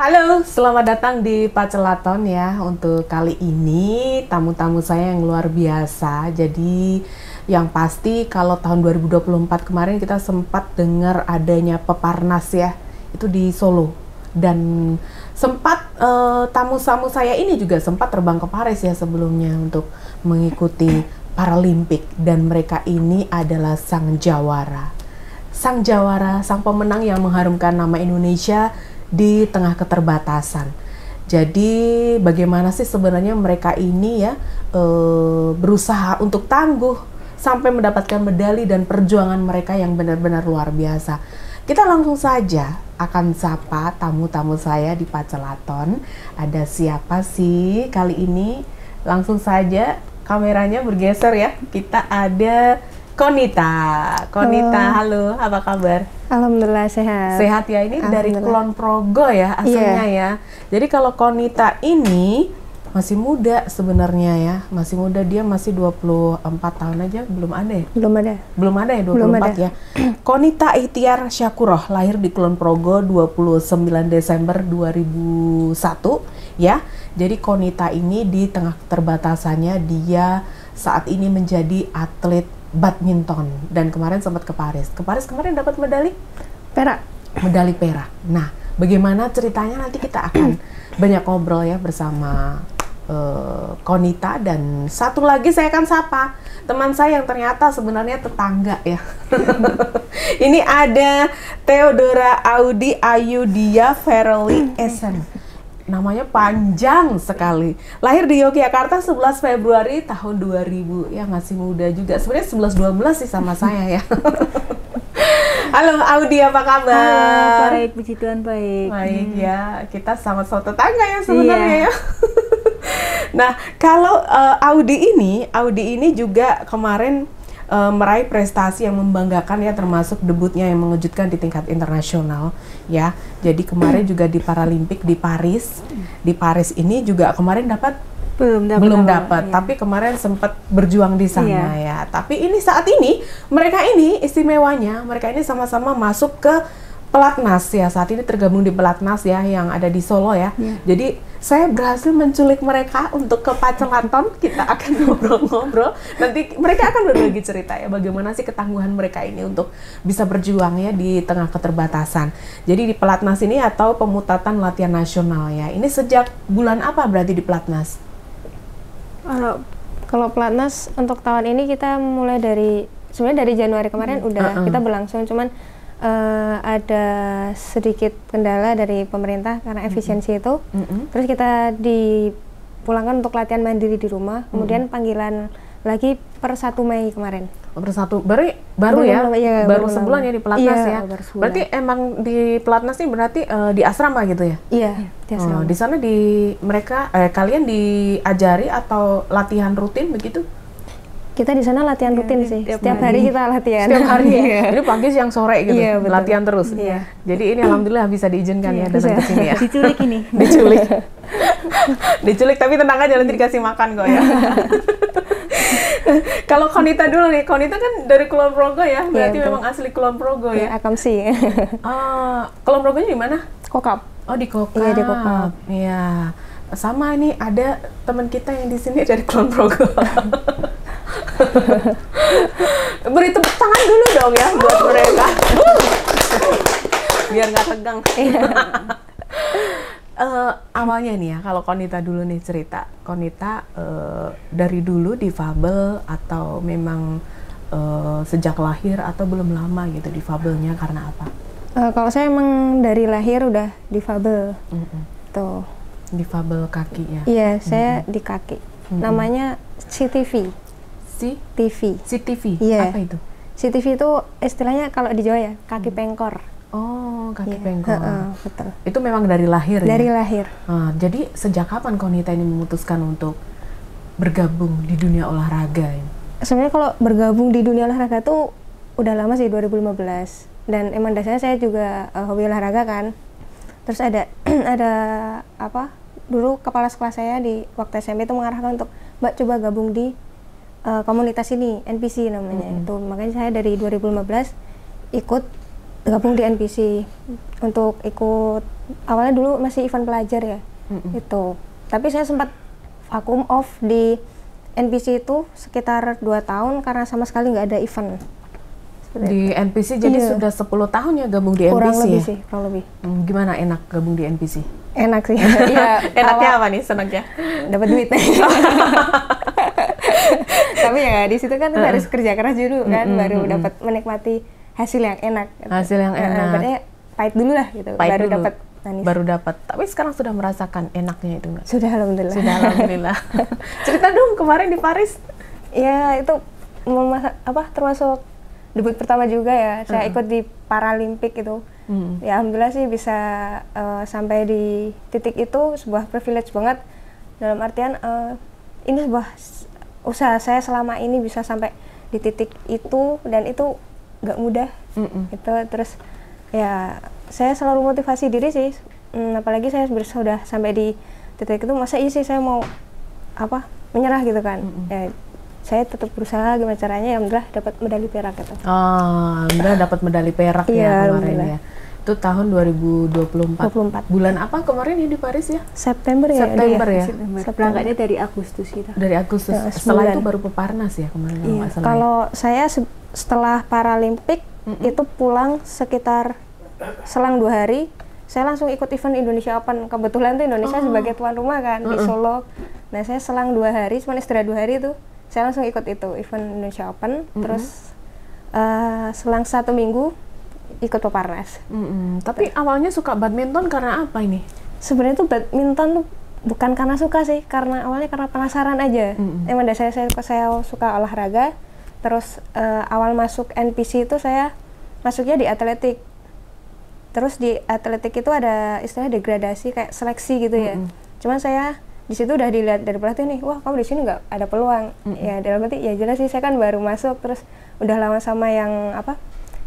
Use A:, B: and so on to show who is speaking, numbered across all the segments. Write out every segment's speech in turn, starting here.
A: Halo, selamat datang di Pacelaton ya. Untuk kali ini tamu-tamu saya yang luar biasa. Jadi yang pasti kalau tahun 2024 kemarin kita sempat dengar adanya Peparnas ya, itu di Solo. Dan sempat tamu-tamu saya ini juga sempat terbang ke Paris ya sebelumnya untuk mengikuti Paralimpik. Dan mereka ini adalah sang jawara. Sang jawara, sang pemenang yang mengharumkan nama Indonesia di tengah keterbatasan. Jadi bagaimana sih sebenarnya mereka ini ya berusaha untuk tangguh sampai mendapatkan medali dan perjuangan mereka yang benar-benar luar biasa. Kita langsung saja akan sapa tamu-tamu saya di Pacelaton. Ada siapa sih kali ini? Langsung saja kameranya bergeser ya. Kita ada Konita. Halo, apa kabar?
B: Alhamdulillah sehat.
A: Sehat ya, ini dari Kulon Progo ya asalnya ya. Jadi kalau Konita ini masih muda sebenarnya ya. Masih muda, dia masih 24 tahun aja, belum ada ya? Belum ada ya, 24 ya. Konita Ihtiar Syakuroh, lahir di Kulon Progo 29 Desember 2001 ya. Jadi Konita ini di tengah keterbatasannya dia saat ini menjadi atlet badminton dan kemarin sempat ke Paris. Kemarin dapat medali
B: perak.
A: Medali perak. Nah, bagaimana ceritanya nanti kita akan banyak ngobrol ya bersama Konita, dan satu lagi saya akan sapa teman saya yang ternyata sebenarnya tetangga ya. Ini ada Theodora Audi Ayudia Ferrelli Esen. Namanya panjang sekali. Lahir di Yogyakarta 11 Februari tahun 2000. Ya masih muda juga. Sebenarnya 11-12 sih sama saya ya. Halo Audi, apa kabar?
B: Halo, baik, puji Tuhan baik.
A: Baik ya, kita sama-sama tetangga ya sebenarnya ya. Nah, kalau Audi ini juga kemarin meraih prestasi yang membanggakan ya, termasuk debutnya yang mengejutkan di tingkat internasional ya. Jadi kemarin juga di Paralimpik di Paris. Di Paris ini juga kemarin belum dapat,
B: ya.
A: Tapi kemarin sempat berjuang di sana ya. Tapi ini saat ini mereka ini istimewanya, mereka ini sama-sama masuk ke Pelatnas ya, saat ini tergabung di Pelatnas ya yang ada di Solo ya. Jadi saya berhasil menculik mereka untuk ke Pacelaton. Kita akan ngobrol-ngobrol. Nanti mereka akan berbagi cerita ya bagaimana sih ketangguhan mereka ini untuk bisa berjuang ya di tengah keterbatasan. Jadi di Pelatnas ini atau Pemutatan Latihan Nasional ya. Ini sejak bulan apa berarti di Pelatnas?
B: Kalau Pelatnas untuk tahun ini kita mulai sebenarnya dari Januari kemarin udah kita berlangsung, cuman ada sedikit kendala dari pemerintah karena efisiensi itu. Terus kita dipulangkan untuk latihan mandiri di rumah. Kemudian panggilan lagi per 1 Mei kemarin.
A: Per 1, baru ya? Baru sebulan ya di Pelatnas ya? Berarti emang di Pelatnas ini berarti di asrama gitu ya?
B: Iya, di asrama.
A: Di sana kalian diajari atau latihan rutin begitu?
B: Kita di sana latihan rutin sih. Setiap hari kita latihan.
A: Setiap hari. Jadi pagi, siang, sore gitu.
B: Iya,
A: latihan terus.
B: Iya.
A: Jadi ini alhamdulillah bisa diizinkan ya datang ke sini ya.
B: Diculik ini.
A: Diculik tapi tenang aja, nanti dikasih makan kok ya. Kalau Konita dulu nih, Konita kan dari Kulon Progo ya, berarti memang asli Kulon Progo ya.
B: Akamsi.
A: Kulon Progonya di mana?
B: Kokap.
A: Oh, di Kokap.
B: Iya, di Kokap.
A: Iya. Sama ini ada teman kita yang di sini dari Kulon Progo. Beri tepuk tangan dulu dong ya buat mereka. Biar nggak tegang. Awalnya nih ya, kalau Konita dulu nih cerita. Konita dari dulu difabel atau memang sejak lahir atau belum lama gitu difabelnya karena apa?
B: Kalau saya emang dari lahir udah difabel. Tuh.
A: Difabel kaki ya?
B: Iya, saya di kaki. Namanya CTV.
A: CTV?
B: Iya.
A: Apa itu?
B: CTV itu istilahnya kalau di Jawa ya, kaki pengkor.
A: Oh, kaki pengkor.
B: Betul.
A: Itu memang dari lahir
B: dari
A: ya?
B: Lahir.
A: Jadi sejak kapan Konita ini memutuskan untuk bergabung di dunia olahraga ini?
B: Sebenarnya kalau bergabung di dunia olahraga tuh udah lama sih, 2015. Dan emang dasarnya saya juga hobi olahraga kan. Terus ada dulu kepala sekolah saya di waktu SMP itu mengarahkan untuk Mbak coba gabung di komunitas ini, NPC namanya. Itu makanya saya dari 2015 ikut gabung di NPC untuk ikut, awalnya dulu masih event pelajar ya, itu. Tapi saya sempat vakum off di NPC itu sekitar 2 tahun karena sama sekali nggak ada event.
A: Di NPC jadi sudah 10 tahun ya gabung di
B: kurang
A: NPC
B: lebih
A: ya?
B: sih, kurang lebih.
A: Gimana enak gabung di NPC?
B: Enak sih. Iya,
A: Enaknya apa nih senangnya?
B: dapat duit. Tapi ya di situ kan harus kerja keras dulu kan, baru dapat menikmati hasil yang enak. Gitu.
A: Hasil yang enak.
B: Berarti pahit dulu lah gitu,
A: Pahit
B: baru
A: dulu.
B: dapat manis.
A: Baru dapat. Tapi sekarang sudah merasakan enaknya itu nggak?
B: Sudah, alhamdulillah.
A: Sudah, alhamdulillah. Cerita dong kemarin di Paris.
B: Ya itu termasuk debut pertama juga ya. Saya ikut di Paralimpik itu. Ya alhamdulillah sih bisa sampai di titik itu, sebuah privilege banget. Dalam artian ini sebuah usaha saya selama ini bisa sampai di titik itu, dan itu nggak mudah. Itu terus ya saya selalu motivasi diri sih, apalagi saya sudah sampai di titik itu, masa iya sih saya mau menyerah gitu kan. Ya saya tetap berusaha gimana caranya, alhamdulillah dapat medali perak gitu.
A: Alhamdulillah dapat medali perak ya kemarin ya. Itu tahun 2024. Bulan apa kemarin ya di Paris ya?
B: September ya.
A: September ya.
C: Berangkatnya dari Agustus gitu.
A: Dari Agustus.
B: Ya,
A: setelah itu baru Peparnas ya kemarin.
B: Iya. Kalau saya setelah Paralimpik itu pulang sekitar selang 2 hari, saya langsung ikut event Indonesia Open. Kebetulan tuh Indonesia sebagai tuan rumah kan di Solo. Nah saya selang 2 hari, cuma istirahat 2 hari tuh, saya langsung ikut itu event Indonesia Open. Terus selang 1 minggu ikut Peparnas.
A: Tapi awalnya suka badminton karena apa ini?
B: Sebenarnya tuh badminton tuh bukan karena suka sih, karena awalnya karena penasaran aja. Emang dari saya suka olahraga. Terus awal masuk NPC itu saya masuknya di atletik. Terus di atletik itu ada istilah degradasi, kayak seleksi gitu ya. Cuman saya di situ udah dilihat dari pelatih nih, wah kamu di sini nggak ada peluang. Ya dalam arti ya jelas sih, saya kan baru masuk, terus udah lama sama yang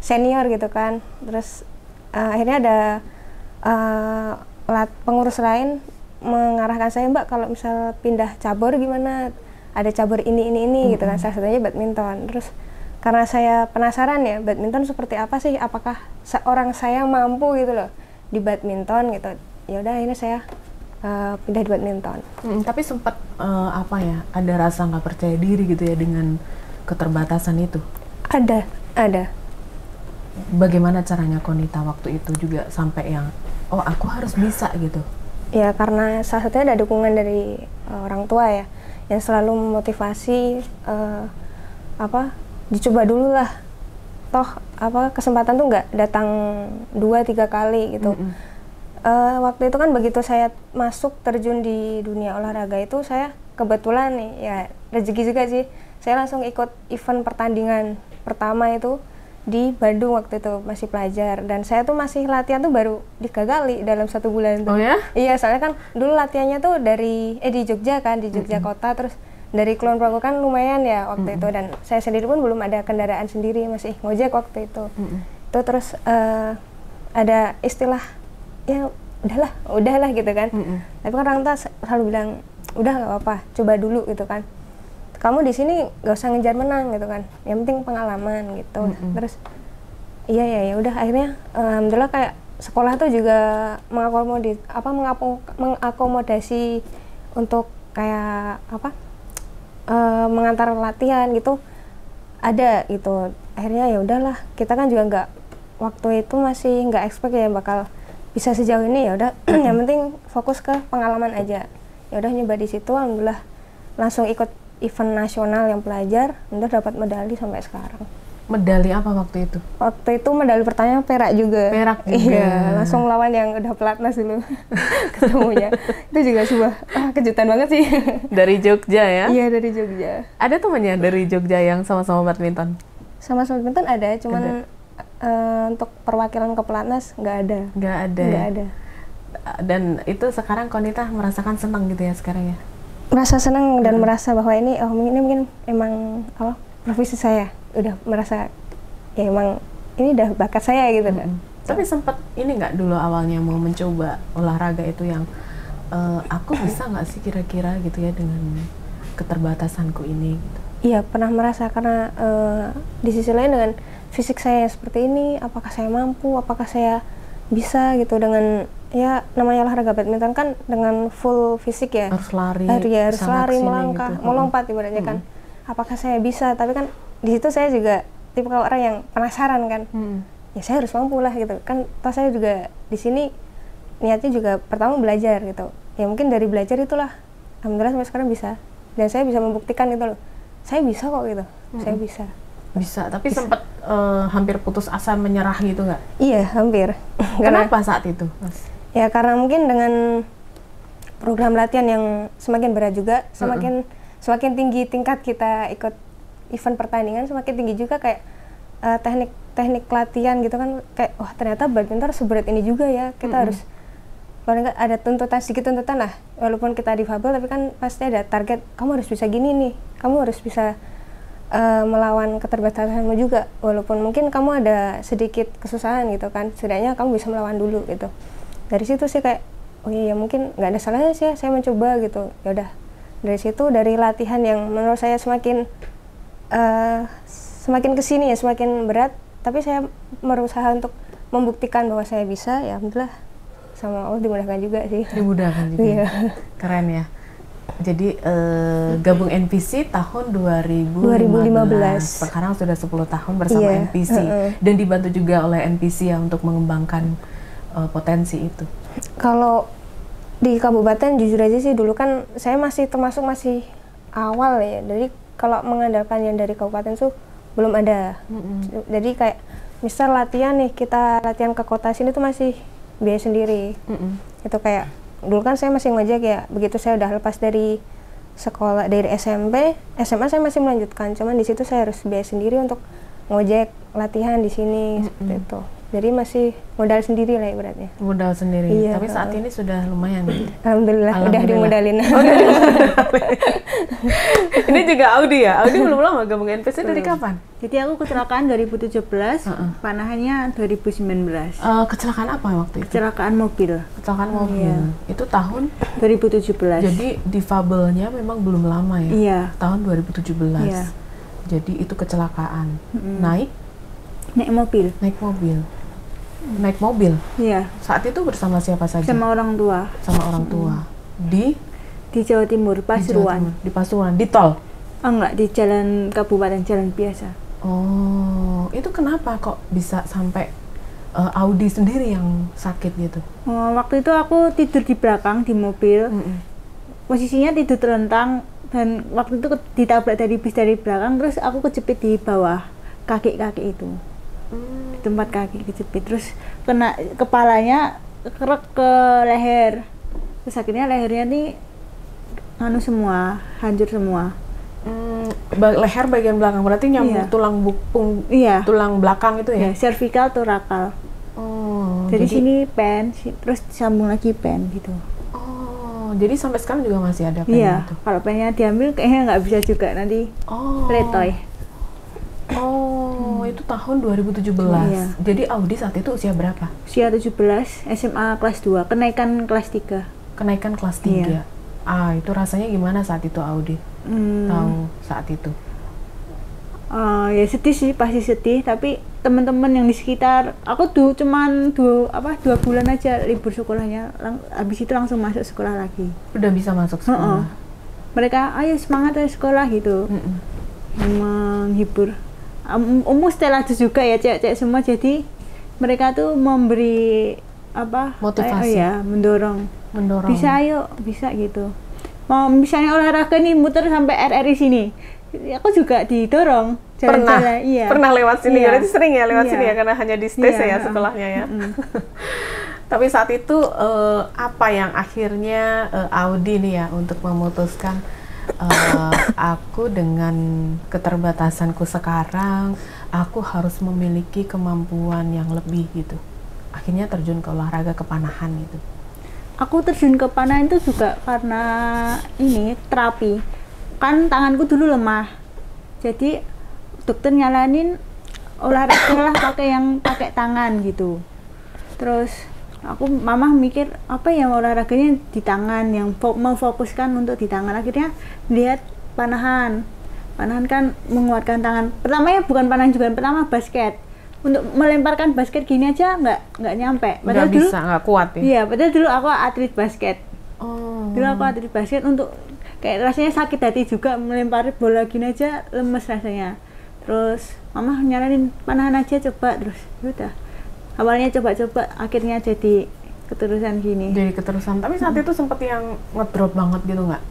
B: senior gitu kan. Terus akhirnya ada pengurus lain mengarahkan saya, Mbak kalau misal pindah cabur gimana, ada cabur ini gitu kan, salah satunya badminton. Terus karena saya penasaran ya, badminton seperti apa sih, apakah seorang saya mampu gitu loh di badminton gitu. Ya udah akhirnya saya pindah di badminton.
A: Tapi sempat ada rasa nggak percaya diri gitu ya dengan keterbatasan itu? Ada. Bagaimana caranya Konita waktu itu juga sampai yang aku harus bisa gitu?
B: Ya karena salah satunya ada dukungan dari orang tua ya, yang selalu memotivasi dicoba dulu lah, toh kesempatan tuh nggak datang 2-3 kali gitu. Waktu itu kan begitu saya masuk terjun di dunia olahraga itu, saya kebetulan nih ya rezeki juga sih, saya langsung ikut event pertandingan pertama itu di Bandung waktu itu, masih pelajar, dan saya tuh masih latihan tuh baru digagali dalam 1 bulan tuh.
A: Oh ya?
B: Iya, soalnya kan dulu latihannya tuh di Jogja kan, di Jogja kota, terus dari Kulon Progo kan lumayan ya waktu itu, dan saya sendiri pun belum ada kendaraan sendiri, masih ngojek waktu itu. Itu terus ada istilah ya udahlah gitu kan. Tapi kan orang tua selalu bilang udah nggak apa-apa, coba dulu gitu kan. Kamu di sini nggak usah ngejar menang gitu kan, yang penting pengalaman gitu. Terus iya udah, akhirnya alhamdulillah kayak sekolah tuh juga mengakomodasi untuk kayak mengantar latihan gitu, ada gitu. Akhirnya ya udahlah, kita kan juga nggak, waktu itu masih nggak expect ya bakal bisa sejauh ini. Ya udah yang penting fokus ke pengalaman aja. Ya udah nyoba di situ, alhamdulillah langsung ikut event nasional yang pelajar, udah dapat medali sampai sekarang.
A: Medali apa waktu itu?
B: Waktu itu medali pertama perak juga.
A: Perak juga.
B: Iya, langsung lawan yang udah pelatnas dulu ketemunya. Itu juga sebuah kejutan banget sih.
A: Dari Jogja ya?
B: Iya, dari Jogja.
A: Ada temannya dari Jogja yang sama-sama badminton?
B: Sama-sama badminton ada, cuman untuk perwakilan ke pelatnas nggak ada.
A: Nggak ada. Dan itu sekarang Konita merasakan senang gitu ya sekarang ya?
B: Merasa senang dan merasa bahwa ini mungkin emang profesi saya, udah merasa ya emang ini udah bakat saya gitu kan.
A: Tapi sempat ini nggak dulu awalnya mau mencoba olahraga itu yang aku bisa nggak sih kira-kira gitu ya dengan keterbatasanku ini gitu?
B: Iya, pernah merasa, karena di sisi lain dengan fisik saya seperti ini, apakah saya mampu, apakah saya bisa gitu dengan ya namanya olahraga badminton kan dengan full fisik ya,
A: harus lari,
B: harus lari, melangkah,
A: gitu.
B: melompat ibaratnya kan. Apakah saya bisa? Tapi kan di situ saya juga tipe orang yang penasaran kan. Ya saya harus mampu lah gitu kan. Toh saya juga di sini niatnya juga pertama belajar gitu. Ya mungkin dari belajar itulah alhamdulillah sampai sekarang bisa. Dan saya bisa membuktikan gitu loh. Saya bisa kok gitu. Saya bisa.
A: Bisa, tapi sempat hampir putus asa menyerah gitu nggak?
B: Iya, hampir.
A: Kenapa saat itu, Mas?
B: Ya karena mungkin dengan program latihan yang semakin berat juga, semakin tinggi tingkat kita ikut event pertandingan, semakin tinggi juga kayak teknik latihan gitu kan, kayak wah ternyata badminton seberat ini juga ya, kita harus paling nggak ada sedikit tuntutan lah, walaupun kita difabel tapi kan pasti ada target, kamu harus bisa gini nih, kamu harus bisa melawan keterbatasanmu juga, walaupun mungkin kamu ada sedikit kesusahan gitu kan, setidaknya kamu bisa melawan dulu gitu. Dari situ sih kayak oh iya mungkin nggak ada salahnya sih saya mencoba gitu. Ya udah dari situ, dari latihan yang menurut saya semakin kesini ya semakin berat, tapi saya berusaha untuk membuktikan bahwa saya bisa, ya alhamdulillah sama Allah dimudahkan juga sih.
A: Dimudahkan juga.
B: Iya.
A: Keren ya. Jadi gabung NPC tahun 2015. Sekarang sudah 10 tahun bersama NPC. Dan dibantu juga oleh NPC ya untuk mengembangkan potensi itu.
B: Kalau di kabupaten jujur aja sih dulu kan saya masih awal ya. Jadi kalau mengandalkan yang dari kabupaten tuh belum ada. Jadi kayak misal latihan nih, kita latihan ke kota sini tuh masih biaya sendiri. Itu kayak dulu kan saya masih ngojek ya, begitu saya udah lepas dari sekolah, dari SMP, SMA saya masih melanjutkan, cuman di situ saya harus biaya sendiri untuk ngojek latihan di sini seperti itu. Jadi masih modal sendiri lah ibaratnya.
A: Modal sendiri.
B: Iya,
A: tapi saat ini sudah lumayan.
B: Alhamdulillah. Udah dimodalin.
A: Ini juga Audi ya. Audi belum lama gabung NPC dari kapan?
C: Jadi aku kecelakaan 2017, panahannya 2019.
A: Kecelakaan apa waktu itu?
C: Kecelakaan mobil.
A: Kecelakaan mobil.
C: Iya.
A: Itu tahun
C: 2017.
A: Jadi difabelnya memang belum lama ya.
C: Iya.
A: Tahun 2017.
C: Iya.
A: Jadi itu kecelakaan. Naik mobil. Naik mobil.
C: Iya.
A: Saat itu bersama siapa saja?
C: Sama orang tua.
A: Sama orang tua. Di
C: Jawa Timur, Pasuruan.
A: Di Pasuruan, di tol?
C: Oh enggak, di jalan kabupaten, jalan biasa.
A: Oh, itu kenapa kok bisa sampai Audi sendiri yang sakit gitu?
C: Waktu itu aku tidur di belakang di mobil. Posisinya tidur terlentang dan waktu itu ditabrak dari bis dari belakang, terus aku kejepit di bawah kaki itu. Di tempat kaki kejepit, terus kena kepalanya kerek ke leher, terus akhirnya lehernya nih semua, hancur semua.
A: Leher bagian belakang berarti nyambung tulang tulang belakang itu ya?
C: Cervical thoracal. Jadi sini pen, terus sambung lagi pen gitu.
A: Jadi sampai sekarang juga masih ada pen itu?
C: Kalau pennya diambil kayaknya nggak bisa juga, nanti letoy.
A: Itu tahun 2017. Jadi Audi saat itu usia berapa?
C: Usia 17, SMA kelas 2, kenaikan kelas 3.
A: Kenaikan kelas 3. Itu rasanya gimana saat itu Audi? Tahu saat itu?
C: Ya sedih sih, pasti sedih, tapi teman-teman yang di sekitar aku tuh cuman 2 bulan aja libur sekolahnya, habis itu langsung masuk sekolah lagi.
A: Udah bisa masuk sekolah?
C: Mereka, ayo semangat ayo sekolah gitu. Menghibur. Setelah itu juga ya cewek-cewek semua, jadi mereka tuh memberi
A: motivasi,
C: mendorong. Bisa ayo, bisa gitu. Mau misalnya olahraga nih muter sampai RRI sini, aku juga didorong jalan-jalan.
A: Pernah lewat sini, berarti sering ya lewat sini ya, karena hanya di stage ya sekolahnya ya. Tapi saat itu apa yang akhirnya Audi nih ya untuk memutuskan aku dengan keterbatasanku sekarang, aku harus memiliki kemampuan yang lebih gitu. Akhirnya terjun ke olahraga kepanahan gitu.
C: Aku terjun ke panahan itu juga karena ini terapi. Kan tanganku dulu lemah. Jadi dokter nyalanin olahraga lah pakai tangan gitu. Terus mama mikir apa ya olahraganya di tangan, yang memfokuskan untuk di tangan. Akhirnya lihat panahan kan menguatkan tangan. Pertamanya bukan panahan juga, pertama basket. untuk melemparkan basket gini aja nggak nyampe.
A: Nggak bisa, nggak kuat ya?
C: Iya, padahal dulu aku atlet basket.
A: Oh.
C: Dulu aku atlet basket, untuk kayak rasanya sakit hati juga melempari bola gini aja lemes rasanya. Terus mama nyaranin panahan aja coba, terus udah. Awalnya coba-coba, akhirnya jadi keterusan gini.
A: Jadi keterusan, tapi saat itu sempet yang ngedrop banget gitu nggak?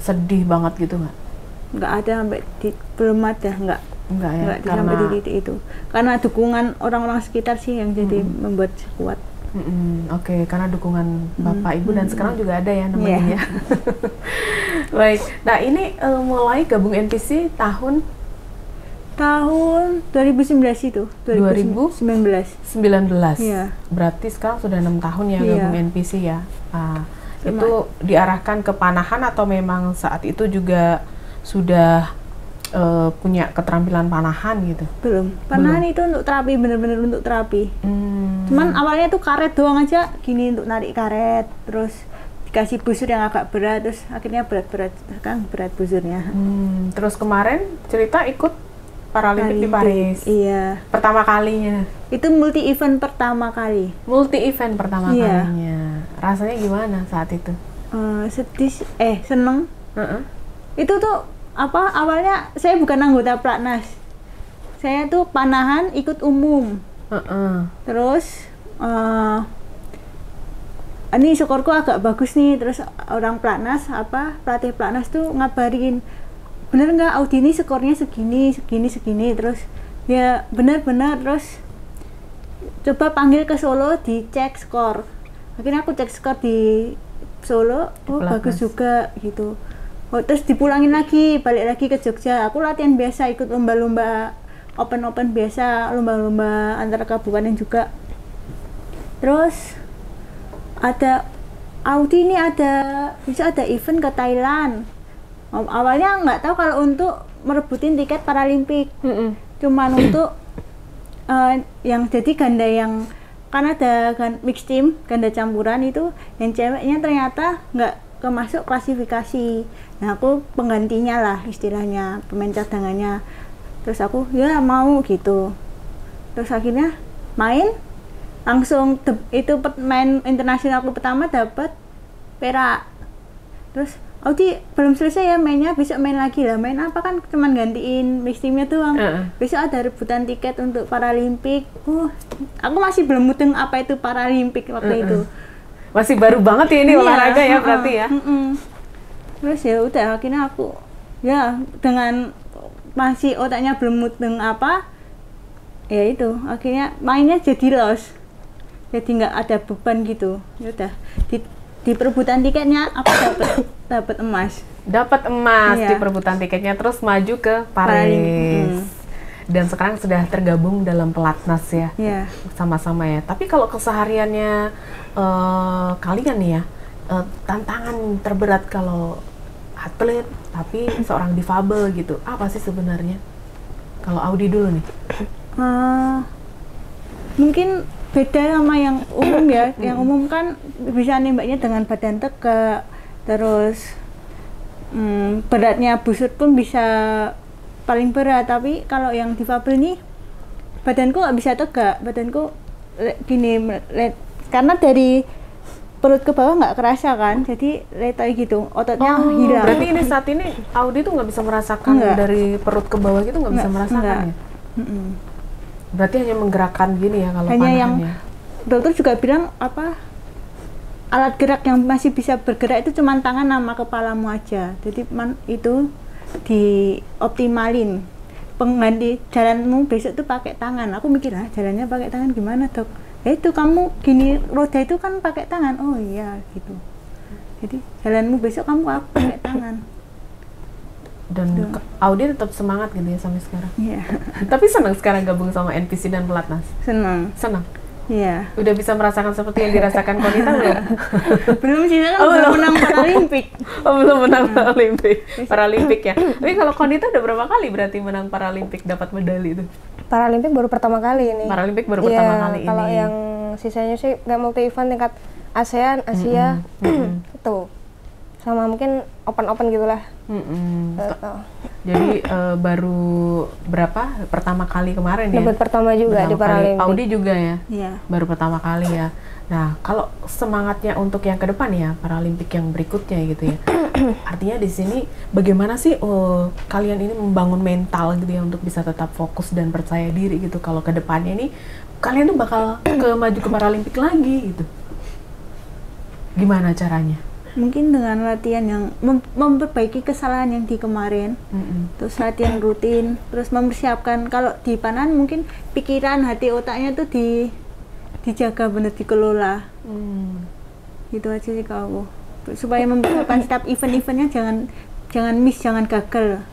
A: Sedih banget gitu nggak?
C: Nggak ada belum ada, nggak
A: ya,
C: sampai di titik itu. Karena dukungan orang-orang sekitar sih yang jadi membuat kuat.
A: Oke, karena dukungan bapak ibu dan sekarang juga ada ya namanya. Yeah. Baik, nah ini mulai gabung NPC tahun
C: 2019 itu.
A: 2019.
C: Iya.
A: Berarti sekarang sudah 6 tahun ya gabung NPC ya. Itu diarahkan ke panahan atau memang saat itu juga sudah punya keterampilan panahan gitu?
C: Belum. Panahan itu untuk terapi, bener-bener untuk terapi. Cuman awalnya tuh karet doang aja, gini untuk narik karet, terus dikasih busur yang agak berat, terus akhirnya berat-berat, kan berat busurnya.
A: Terus kemarin cerita ikut Paralimpik di Paris.
C: Iya.
A: Pertama kalinya.
C: Itu multi event pertama kali.
A: Multi event pertama kalinya. Rasanya gimana saat itu?
C: Sedih, seneng. Itu tuh awalnya saya bukan anggota Platnas, saya tuh panahan ikut umum. Terus ini skorku agak bagus nih, terus orang Platnas pelatih Platnas tuh ngabarin, bener nggak Audi ini skornya segini, terus ya benar-benar, terus coba panggil ke Solo dicek skor. Akhirnya aku cek skor di Solo, bagus juga gitu. Terus dipulangin lagi, balik lagi ke Jogja. Aku latihan biasa, ikut lomba-lomba open biasa, lomba-lomba antar kabupaten juga. Terus ada Audi ini bisa ada event ke Thailand. Awalnya nggak tahu kalau untuk merebutin tiket Paralimpik. Cuman untuk yang jadi ganda yang kan ada mix team, ganda campuran itu yang ceweknya ternyata nggak kemasuk klasifikasi. Nah aku penggantinya lah istilahnya, pemain cadangannya. Terus aku ya mau gitu. Terus akhirnya main langsung itu main internasional aku pertama dapat perak. Terus Audi belum selesai ya mainnya, besok main lagi lah. Main apa kan cuman gantiin mix teamnya doang. Besok ada rebutan tiket untuk Paralimpik. Aku masih belum mudeng apa itu Paralimpik waktu itu.
A: Masih baru banget ya ini olahraga ya berarti ya.
C: Terus ya udah akhirnya aku ya dengan masih otaknya belum mudeng apa, ya itu akhirnya mainnya jadi loss, jadi nggak ada beban gitu. Ya udah di perebutan tiketnya aku dapat emas.
A: Dapat emas di perebutan tiketnya, terus maju ke Paris. Dan sekarang sudah tergabung dalam Pelatnas ya, sama-sama ya. Tapi kalau kesehariannya kalian nih ya, tantangan terberat kalau atlet tapi seorang difabel gitu, apa sih sebenarnya? Kalau Audi dulu nih.
C: Mungkin beda sama yang umum ya. Yang umum kan bisa nembaknya dengan badan tegak, terus beratnya busur pun bisa paling berat. Tapi kalau yang difabel nih badanku nggak bisa tegak, badanku gini karena dari perut ke bawah nggak kerasa kan, jadi letoy gitu, ototnya hilang.
A: Berarti ini saat ini Audi tuh nggak bisa merasakan dari perut ke bawah gitu, nggak bisa merasakan ya? Berarti hanya menggerakkan gini ya kalau
C: hanya
A: panahannya.
C: Yang dokter juga bilang alat gerak yang masih bisa bergerak itu cuma tangan sama kepalamu aja, jadi itu dioptimalin. Pengganti jalanmu besok tuh pakai tangan. Aku mikir jalannya pakai tangan gimana dok? Itu kamu gini roda itu kan pakai tangan. Oh iya gitu. Jadi jalanmu besok kamu pakai tangan.
A: Dan Audi tetap semangat gitu ya sampai sekarang.
C: Iya.
A: Tapi senang sekarang gabung sama NPC dan Pelatnas.
C: Senang. Iya.
A: Udah bisa merasakan seperti yang dirasakan Konita belum?
C: Belum sih, kan belum menang Paralimpik.
A: Belum menang Paralimpik ya. Tapi kalau Konita udah berapa kali berarti menang Paralimpik, dapat medali itu?
B: Paralimpik baru pertama kali ini.
A: Paralimpik baru pertama kali ini.
B: Kalau yang sisanya sih nggak multi event tingkat ASEAN, Asia, itu sama mungkin open gitulah.
A: Jadi baru berapa? Pertama kali kemarin ya?
B: Debut pertama juga di Paralimpik.
A: Audi juga ya?
C: Iya.
A: Baru pertama kali ya. Nah, kalau semangatnya untuk yang ke depan ya, Paralimpik yang berikutnya gitu ya. Artinya di sini bagaimana sih kalian ini membangun mental gitu ya untuk bisa tetap fokus dan percaya diri gitu. Kalau ke depannya ini kalian tuh bakal maju ke Paralimpik lagi gitu. Gimana caranya?
C: Mungkin dengan latihan yang memperbaiki kesalahan yang di kemarin, terus latihan rutin, terus mempersiapkan. Kalau di Panan mungkin pikiran, hati, otaknya tuh dijaga bener, dikelola. Gitu aja sih kalau supaya mempersiapkan setiap event-eventnya jangan miss, jangan gagal.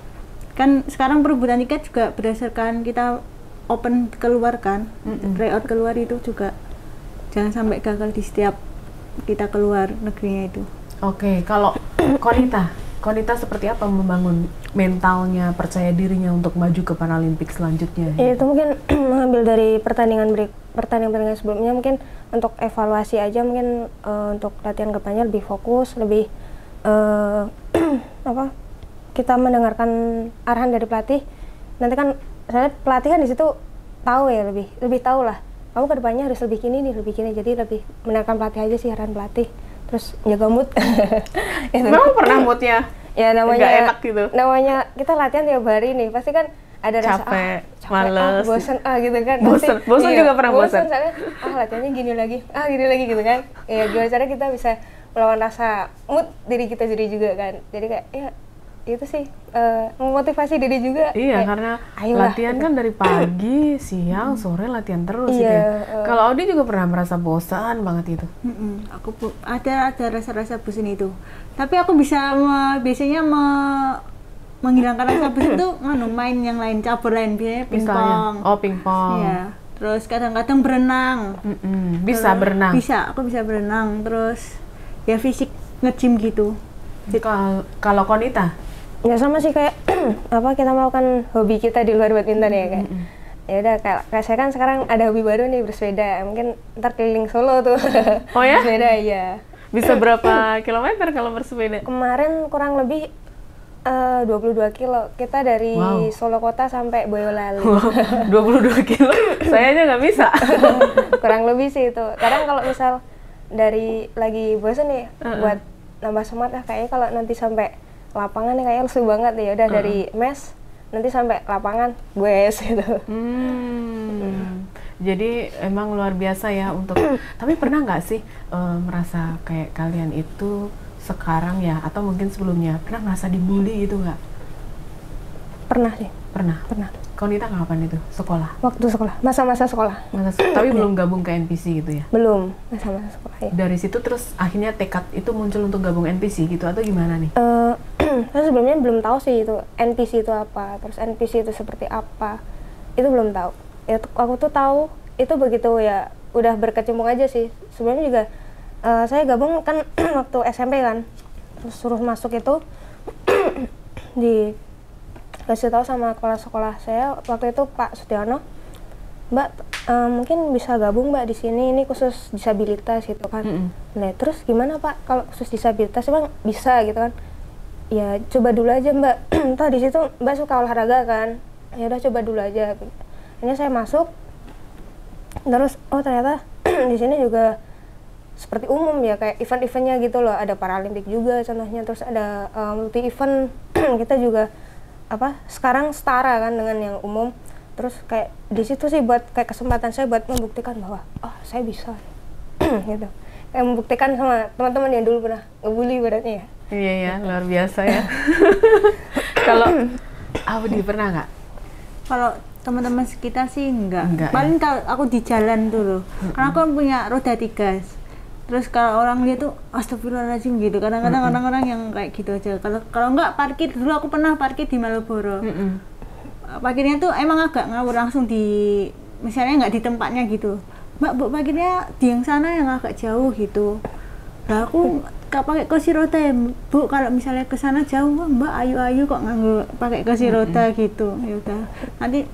C: Kan sekarang perebutan tiket juga berdasarkan kita open keluar kan, tryout keluar itu juga jangan sampai gagal di setiap kita keluar negerinya itu.
A: Oke, kalau Konita seperti apa membangun mentalnya, percaya dirinya untuk maju ke Paralimpik selanjutnya?
B: Ya, itu mungkin mengambil dari pertandingan sebelumnya, mungkin untuk evaluasi aja, mungkin untuk latihan kedepannya lebih fokus, lebih kita mendengarkan arahan dari pelatih. Nanti kan saya pelatih kan di situ tahu ya, lebih tahu lah. Kamu kedepannya harus lebih gini nih, lebih gini. Jadi lebih mendengarkan pelatih aja sih, arahan pelatih. Terus jaga mood.
A: Memang pernah moodnya?
B: Ya namanya
A: nggak enak gitu.
B: Namanya kita latihan tiap hari nih, pasti kan ada rasa
A: capek, males,
B: bosen gitu kan.
A: Bosen juga pernah bosen.
B: Soalnya latihannya gini lagi gitu kan. Ya gimana cara kita bisa melawan rasa mood diri kita sendiri juga kan. Jadi kayak ya itu sih memotivasi diri juga.
A: Iya,
B: kayak,
A: karena latihan kan dari pagi, siang, sore latihan terus gitu ya. Kalau Audi juga pernah merasa bosan banget itu.
C: Aku ada rasa-rasa bosan itu. Tapi aku bisa biasanya menghilangkan rasa bosan itu main yang lain, cabur lain, biasanya pingpong.
A: Oh, pingpong.
C: Iya. Terus kadang-kadang berenang.
A: Bisa berenang.
C: Aku bisa berenang. Terus ya fisik nge-gym gitu.
A: Kalau Konita?
B: Ya sama sih kayak kita melakukan hobi kita di luar badminton ya kan. Ya udah kayak saya kan sekarang ada hobi baru nih, bersepeda. Mungkin ntar keliling Solo tuh.
A: Oh ya?
B: Bersepeda ya.
A: Bisa berapa kilometer kalau bersepeda?
B: Kemarin kurang lebih 22 kilo. Kita dari Solo kota sampai Boyolali.
A: 22 kilo? Saya aja nggak bisa.
B: Kurang lebih sih itu. Kadang kalau misal dari lagi bosan nih buat nambah semangat kayaknya kalau nanti sampai lapangan nih kayaknya lesu banget ya udah dari mes nanti sampai lapangan gue gitu.
A: Jadi emang luar biasa ya untuk tapi pernah nggak sih merasa kayak kalian itu sekarang ya atau mungkin sebelumnya pernah merasa dibully gitu nggak?
B: Pernah sih.
A: Pernah. Konita kapan itu? Sekolah?
B: Waktu sekolah, masa-masa sekolah.
A: Tapi belum gabung ke NPC gitu ya?
B: Belum, masa-masa sekolah ya.
A: Dari situ terus akhirnya tekad itu muncul untuk gabung NPC gitu atau gimana nih?
B: Saya sebelumnya belum tahu sih itu NPC itu apa, terus NPC itu seperti apa, itu belum tahu. Ya, aku tuh tahu itu begitu ya udah berkecimpung aja sih. Sebelumnya juga saya gabung kan waktu SMP kan, terus suruh masuk itu kasih tahu sama kepala sekolah saya waktu itu Pak Sudiono, Mbak mungkin bisa gabung Mbak di sini, ini khusus disabilitas gitu kan. Nah terus gimana Pak kalau khusus disabilitas emang bisa gitu kan? Ya coba dulu aja Mbak. Entah di situ Mbak suka olahraga kan? Ya udah coba dulu aja. Akhirnya saya masuk. Terus ternyata di sini juga seperti umum ya kayak event-eventnya gitu loh. Ada Paralimpik juga contohnya, terus ada multi event kita juga sekarang setara kan dengan yang umum. Terus kayak di situ sih buat kayak kesempatan saya buat membuktikan bahwa saya bisa gitu. Kayak membuktikan sama teman-teman yang dulu pernah ngebully beratnya ya.
A: Iya ya, luar biasa ya. Kalau Audi pernah nggak?
C: Kalau teman-teman sekitar sih enggak. Paling kalau aku di jalan dulu, karena aku punya roda 3. Terus kalau orang lihat tuh astagfirullahaladzim gitu. Kadang-kadang orang-orang yang kayak gitu aja. Kalau enggak parkir dulu, aku pernah parkir di Malioboro. Parkirnya tuh emang agak ngawur, langsung di misalnya nggak di tempatnya gitu. Mbak, Bu, parkirnya di yang sana yang agak jauh gitu. Nah aku nggak pakai kursi roda ya Bu, kalau misalnya ke sana jauh Mbak, ayu kok nggak pakai kursi roda gitu. Ya udah nanti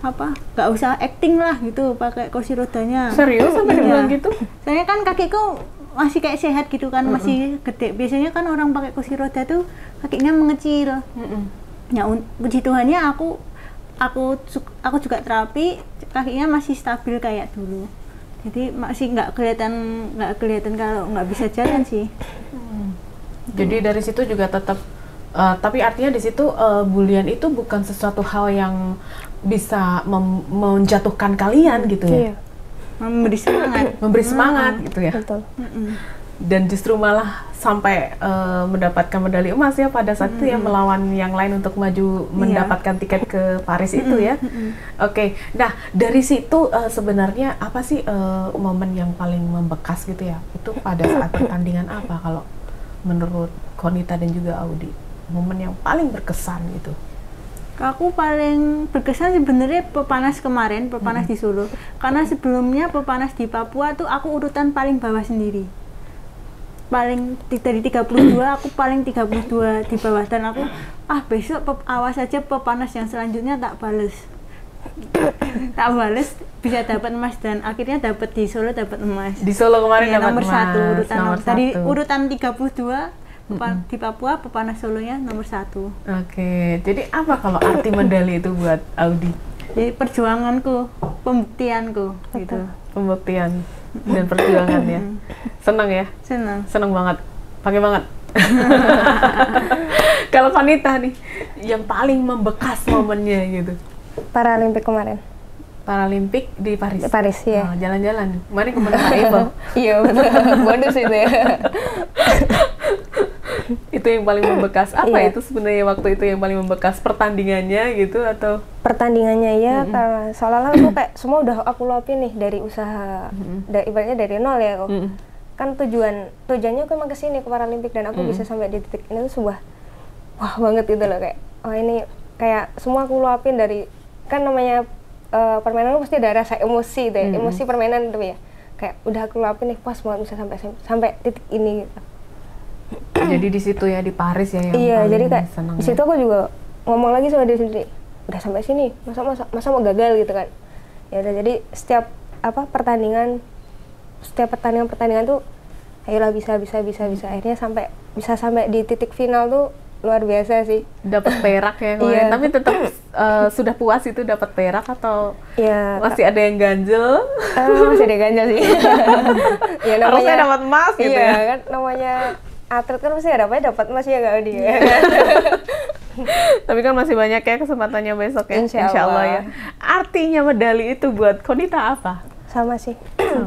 C: nggak usah acting lah gitu pakai kursi rodanya.
A: Serius sampai dibilang gitu?
C: Soalnya kan kakiku masih kayak sehat gitu kan, masih gede. Biasanya kan orang pakai kursi roda tuh kakinya mengecil. Ya puji Tuhannya aku juga terapi, kakinya masih stabil kayak dulu. Jadi masih nggak kelihatan kalau nggak bisa jalan sih.
A: Jadi dari situ juga tetap tapi artinya di situ bulian itu bukan sesuatu hal yang bisa menjatuhkan kalian gitu ya.
C: Iya. Memberi semangat
A: gitu ya.
B: Betul.
A: Dan justru malah sampai mendapatkan medali emas ya pada saat itu ya, melawan yang lain untuk maju mendapatkan tiket ke Paris itu ya. Oke. Nah, dari situ sebenarnya apa sih momen yang paling membekas gitu ya? Itu pada saat pertandingan apa kalau menurut Qonita dan juga Audi? Momen yang paling berkesan gitu.
C: Aku paling berkesan sebenarnya pepanas kemarin, pepanas di Solo. Karena sebelumnya pepanas di Papua tuh aku urutan paling bawah sendiri. Paling dari 32 aku paling 32 di bawah, dan aku besok awas aja pepanas yang selanjutnya tak bales bisa dapat emas, dan akhirnya dapat di Solo, dapat emas.
A: Di Solo kemarin dapat
C: nomor
A: emas.
C: 1
A: nomor
C: dari
A: 1.
C: urutan 32 di Papua, pepanas Solonya nomor 1.
A: Oke, jadi apa kalau arti medali itu buat Audi?
C: Jadi perjuanganku, pembuktianku gitu.
A: Pembuktian dan perjuangan ya. Senang ya? Senang banget. Pakai banget. Kalau Qonita nih, yang paling membekas momennya gitu.
B: Paralimpik kemarin.
A: Paralimpik di Paris.
B: Di Paris ya.
A: Jalan-jalan. Kemarin kemana Pak Ivo?
B: Iya betul. Bonus itu ya.
A: Itu yang paling membekas. Apa
B: Iya.
A: itu sebenarnya waktu itu yang paling membekas, pertandingannya gitu atau?
B: Pertandingannya ya, karena seolah-olah aku kayak semua udah aku luapin nih dari usaha, ibaratnya dari nol ya. Kan tujuannya aku emang kesini ke Paralimpik, dan aku bisa sampai di titik ini tuh sebuah wah banget gitu loh, kayak ini kayak semua aku luapin dari, kan namanya permainan pasti ada rasa emosi deh, emosi permainan itu ya, kayak udah aku luapin nih, pas banget bisa sampai titik ini gitu.
A: Jadi di situ ya, di Paris ya yang
B: iya,
A: paling
B: jadi kayak
A: senang
B: di situ aku juga ngomong lagi sama diri sendiri, udah sampai sini, masa mau gagal gitu kan. Ya udah, jadi setiap pertandingan tuh ayolah bisa akhirnya sampai di titik final tuh luar biasa sih.
A: Dapat perak ya kemarin.
B: Iya.
A: Tapi tetap sudah puas itu dapat perak atau
B: ya,
A: masih ada yang ganjel?
B: masih ada ganjel sih. Ya namanya
A: harusnya dapat emas gitu
B: iya,
A: ya.
B: Kan namanya atlet kan pasti dapat emas ya Kak Audi.
A: Tapi kan masih banyak ya kesempatannya besok ya.
B: Insya
A: Insya Allah
B: Allah
A: ya. Artinya medali itu buat Qonita apa?
B: Sama sih,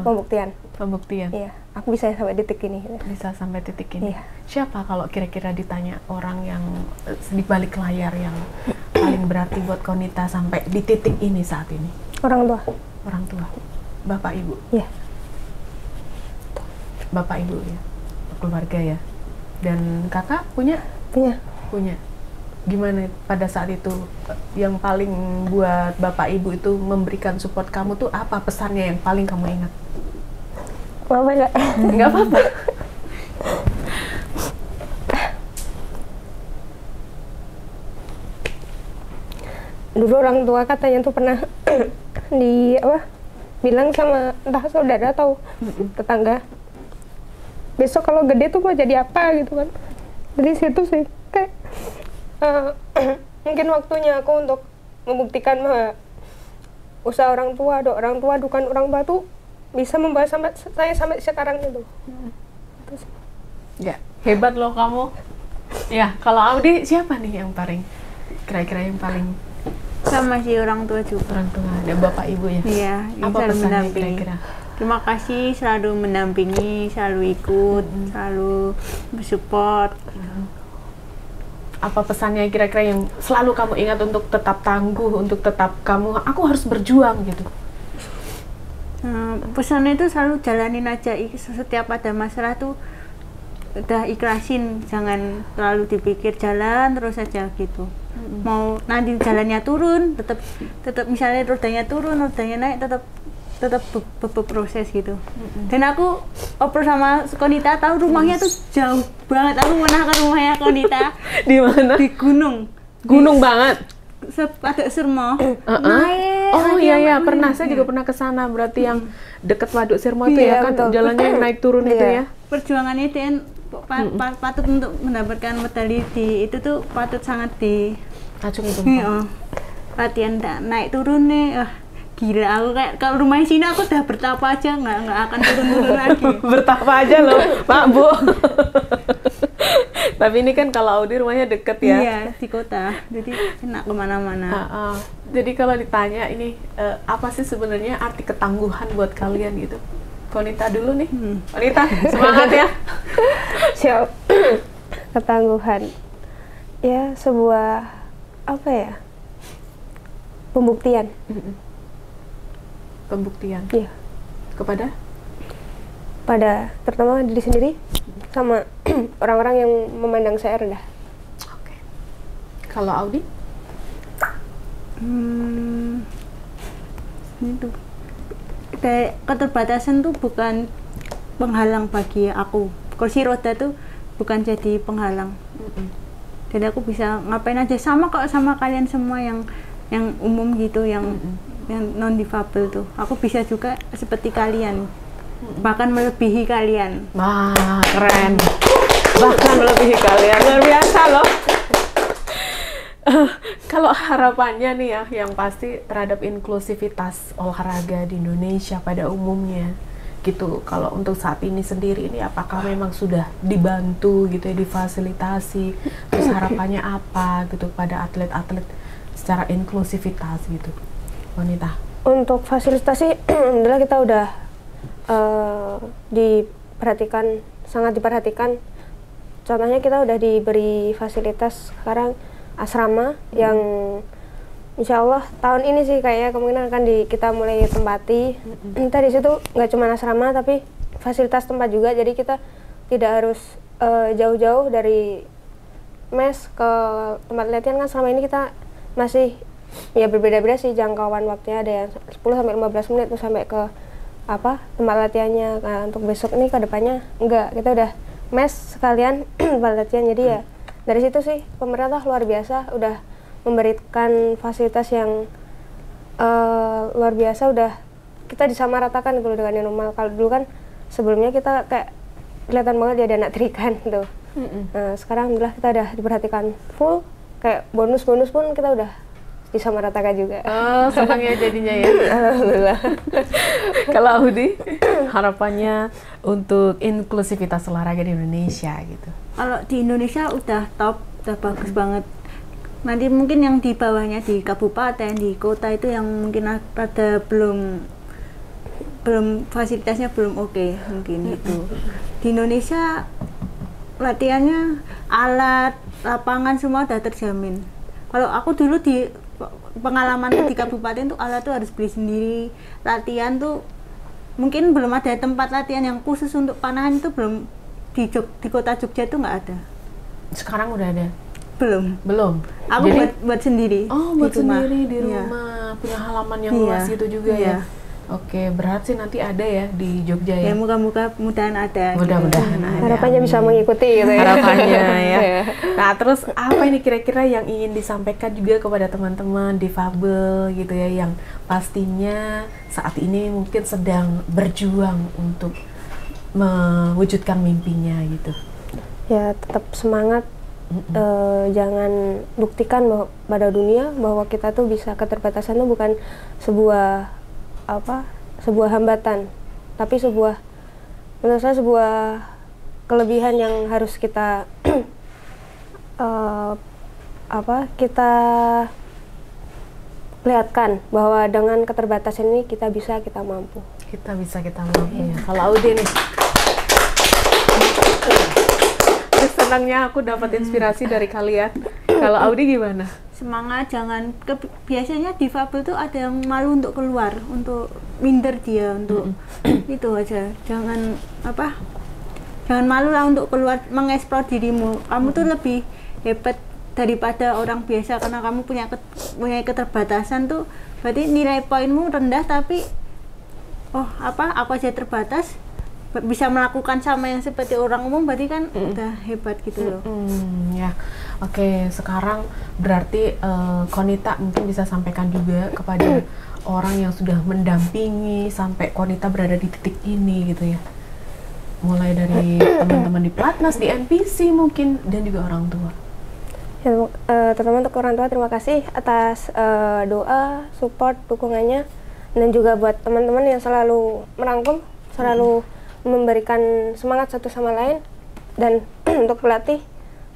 B: pembuktian.
A: Pembuktian.
B: Iya, aku bisa sampai titik ini.
A: Bisa sampai titik ini.
B: Iya.
A: Siapa kalau kira-kira ditanya orang yang di balik layar yang paling berarti buat Qonita sampai di titik ini saat ini?
B: Orang tua.
A: Orang tua. Bapak Ibu.
B: Iya.
A: Bapak Ibu ya. Keluarga ya. Dan kakak punya? Punya. Gimana pada saat itu yang paling buat Bapak Ibu itu memberikan support kamu tuh apa pesannya yang paling kamu ingat?
B: Apa enggak?
A: Enggak apa-apa.
B: Dulu orang tua katanya tuh pernah bilang sama entah saudara atau tetangga, besok kalau gede tuh mau jadi apa gitu kan. Dari situ sih kayak mungkin waktunya aku untuk membuktikan bahwa usaha orang tua, doa orang tua, dukan orang tua tuh bisa membawa saya sampai sekarang itu.
A: Ya, hebat loh kamu. Ya, kalau Audi siapa nih yang paling kira-kira yang paling?
C: Sama sih, orang tua juga.
A: Orang tua dan Bapak Ibu ya.
C: Iya,
A: Apa
C: selalu
A: pesannya
C: mendampingi.
A: kira-kira?
C: Terima kasih, selalu mendampingi, selalu ikut, selalu bersupport.
A: Apa pesannya kira-kira yang selalu kamu ingat untuk tetap tangguh, untuk tetap aku harus berjuang gitu?
C: Pesannya itu selalu jalanin aja, setiap ada masalah tuh udah ikhlasin, jangan terlalu dipikir, jalan terus aja gitu. Mau nanti jalannya turun, tetap misalnya rodanya turun, rodanya naik, tetap berproses gitu. Dan aku oper sama Qonita, tahu rumahnya tuh jauh banget. Aku pernah ke rumahnya Qonita
A: Di mana?
C: di
A: Gunung banget.
C: Agak Surmo. Naik.
A: Oh iya pernah, saya juga pernah ke sana. Berarti yang deket Waduk Sirmo itu
B: Iya,
A: ya kan,
B: betul.
A: jalannya yang naik turun itu ya.
C: Perjuangannya Dan patut untuk mendapatkan medali di itu tuh patut sangat
A: Kacung itu.
C: Iya. Latihan naik turun nih, gila aku kayak kalau rumah sini aku udah bertapa aja nggak akan turun lagi.
A: Bertapa aja loh, Pak Bu. Tapi ini kan kalau Audi rumahnya deket ya.
C: Iya, di kota, jadi enak kemana-mana.
A: Jadi kalau ditanya ini apa sih sebenarnya arti ketangguhan buat kalian gitu? Konita dulu nih. Konita, semangat ya.
B: Siap. Ketangguhan. Ya, sebuah apa ya? Pembuktian.
A: Pembuktian.
B: Iya.
A: Kepada?
B: Pada terutama diri sendiri sama orang-orang yang memandang saya rendah.
A: Oke. Kalau Audi?
C: Itu kayak keterbatasan tuh bukan penghalang bagi aku. Kursi roda tuh bukan jadi penghalang. Jadi aku bisa ngapain aja sama kok sama kalian semua yang umum gitu, yang non difabel tuh. Aku bisa juga seperti kalian, bahkan melebihi kalian.
A: Wah, keren. Bahkan melebihi kalian, luar biasa loh. Kalau harapannya nih ya, yang pasti terhadap inklusivitas olahraga di Indonesia pada umumnya gitu. Kalau untuk saat ini sendiri ini apakah memang sudah dibantu gitu ya, difasilitasi, terus harapannya apa gitu pada atlet-atlet secara inklusivitas gitu, wanita?
B: Untuk fasilitasi, alhamdulillah kita udah diperhatikan, sangat diperhatikan. Contohnya kita udah diberi fasilitas sekarang asrama yang insya Allah tahun ini sih kayaknya kemungkinan akan kita mulai tempati. Kita di situ nggak cuma asrama tapi fasilitas tempat juga, jadi kita tidak harus jauh-jauh dari mes ke tempat latihan. Kan selama ini kita masih ya berbeda-beda sih jangkauan waktunya, ada yang 10 sampai 15 menit tuh sampai ke tempat latihannya. Nah, untuk besok ini ke depannya enggak, kita udah mes sekalian tempat latihan. Jadi ya dari situ sih pemerintah luar biasa udah memberikan fasilitas yang luar biasa, udah kita disamaratakan gitu dengan yang normal. Kalau dulu kan sebelumnya kita kayak kelihatan banget dia ada anak tirikan gitu. Nah, sekarang alhamdulillah kita udah diperhatikan full, kayak bonus-bonus pun kita udah disamaratakan juga.
A: Oh, senang ya jadinya ya.
B: Alhamdulillah.
A: Kalau Audi, harapannya untuk inklusivitas olahraga di Indonesia gitu.
C: Kalau di Indonesia udah top, udah bagus banget. Nanti mungkin yang di bawahnya di kabupaten, di kota itu yang mungkin ada belum fasilitasnya belum oke, mungkin itu. Di Indonesia latihannya, alat, lapangan semua udah terjamin. Kalau aku dulu di pengalaman di kabupaten tuh alat tuh harus beli sendiri. Latihan tuh mungkin belum ada tempat latihan yang khusus untuk panahan, itu belum di kota Jogja tuh nggak ada.
A: Sekarang udah ada?
C: Belum. Aku
A: jadi,
C: buat sendiri.
A: Oh, buat sendiri di
C: Iya.
A: rumah. Punya halaman yang luas gitu juga ya. Oke, berarti nanti ada ya di Jogja ya?
C: Ya, mudah-mudahan ada.
A: Mudah-mudahan ada.
B: Harapannya bisa mengikuti gitu ya.
A: Harapannya ya. Nah, terus apa ini kira-kira yang ingin disampaikan juga kepada teman-teman difabel gitu ya, yang pastinya saat ini mungkin sedang berjuang untuk mewujudkan mimpinya gitu?
B: Ya, tetap semangat. Jangan buktikan pada dunia bahwa kita tuh bisa. Keterbatasan tuh bukan sebuah hambatan, tapi menurut saya sebuah kelebihan yang harus kita kita lihatkan bahwa dengan keterbatasan ini kita bisa, kita mampu.
A: Kita bisa, kita mampu ya. Kalau Audi nih, senangnya aku dapat inspirasi dari kalian. Kalau Audi gimana?
C: Semangat, jangan biasanya difabel tuh ada yang malu untuk keluar, untuk minder dia untuk itu aja. Jangan malu lah untuk keluar, mengeksplor dirimu. Kamu tuh lebih hebat daripada orang biasa karena kamu punya keterbatasan tuh. Berarti nilai poinmu rendah, tapi aku aja terbatas bisa melakukan sama yang seperti orang umum, berarti kan udah hebat gitu loh.
A: Ya, oke. Sekarang berarti Konita mungkin bisa sampaikan juga kepada orang yang sudah mendampingi sampai Konita berada di titik ini gitu ya. Mulai dari teman-teman di Platnas, di NPC mungkin, dan juga orang tua.
B: Terutama untuk orang tua, terima kasih atas doa, support, dukungannya, dan juga buat teman-teman yang selalu merangkum, selalu memberikan semangat satu sama lain. Dan untuk pelatih,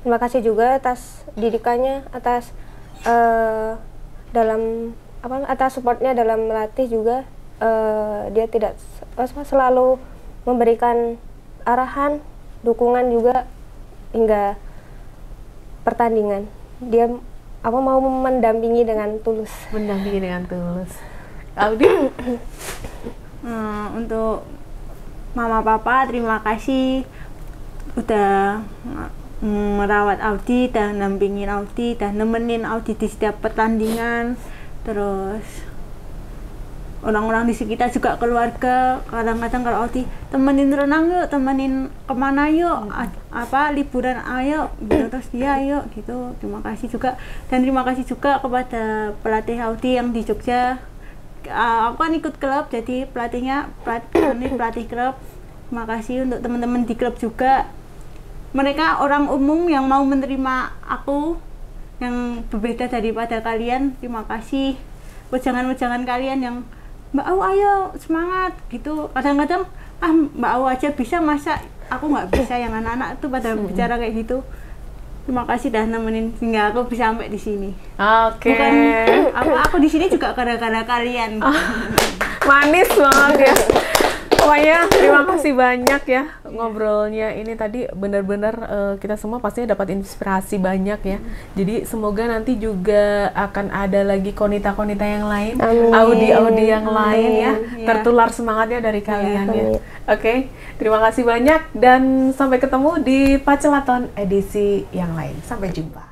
B: terima kasih juga atas didikannya, atas atas supportnya dalam melatih juga. Dia tidak selalu memberikan arahan, dukungan juga hingga pertandingan. Dia mau mendampingi dengan tulus.
A: Mendampingi dengan tulus. Audi?
C: Untuk mama papa terima kasih udah merawat Audi, dan nampingin Audi, dan nemenin Audi di setiap pertandingan. Terus orang-orang di sekitar juga, keluarga, kadang-kadang kalau Audi temenin renang yuk, temenin kemana yuk, liburan ayo gitu, terus dia ayo gitu. Terima kasih juga, dan terima kasih juga kepada pelatih Audi yang di Jogja. Aku kan ikut klub, jadi pelatihnya pelatih klub. Terima kasih untuk teman-teman di klub juga. Mereka orang umum yang mau menerima aku yang berbeda daripada kalian. Terima kasih. Wejangan-wejangan kalian yang Mbak Au ayo semangat gitu. Kadang-kadang Mbak Au aja bisa, masa aku nggak bisa, yang anak-anak tuh pada bicara kayak gitu. Terima kasih dah nemenin hingga aku bisa sampai di sini.
A: Oke.
C: Bukan aku di sini juga gara-gara kalian.
A: Manis banget ya. Pokoknya terima kasih banyak ya ngobrolnya ini tadi, benar-benar kita semua pastinya dapat inspirasi banyak ya. Jadi semoga nanti juga akan ada lagi konita-konita yang lain, Audi yang lain ya, tertular semangatnya dari kalian ya. Oke, terima kasih banyak dan sampai ketemu di Pacelaton edisi yang lain. Sampai jumpa.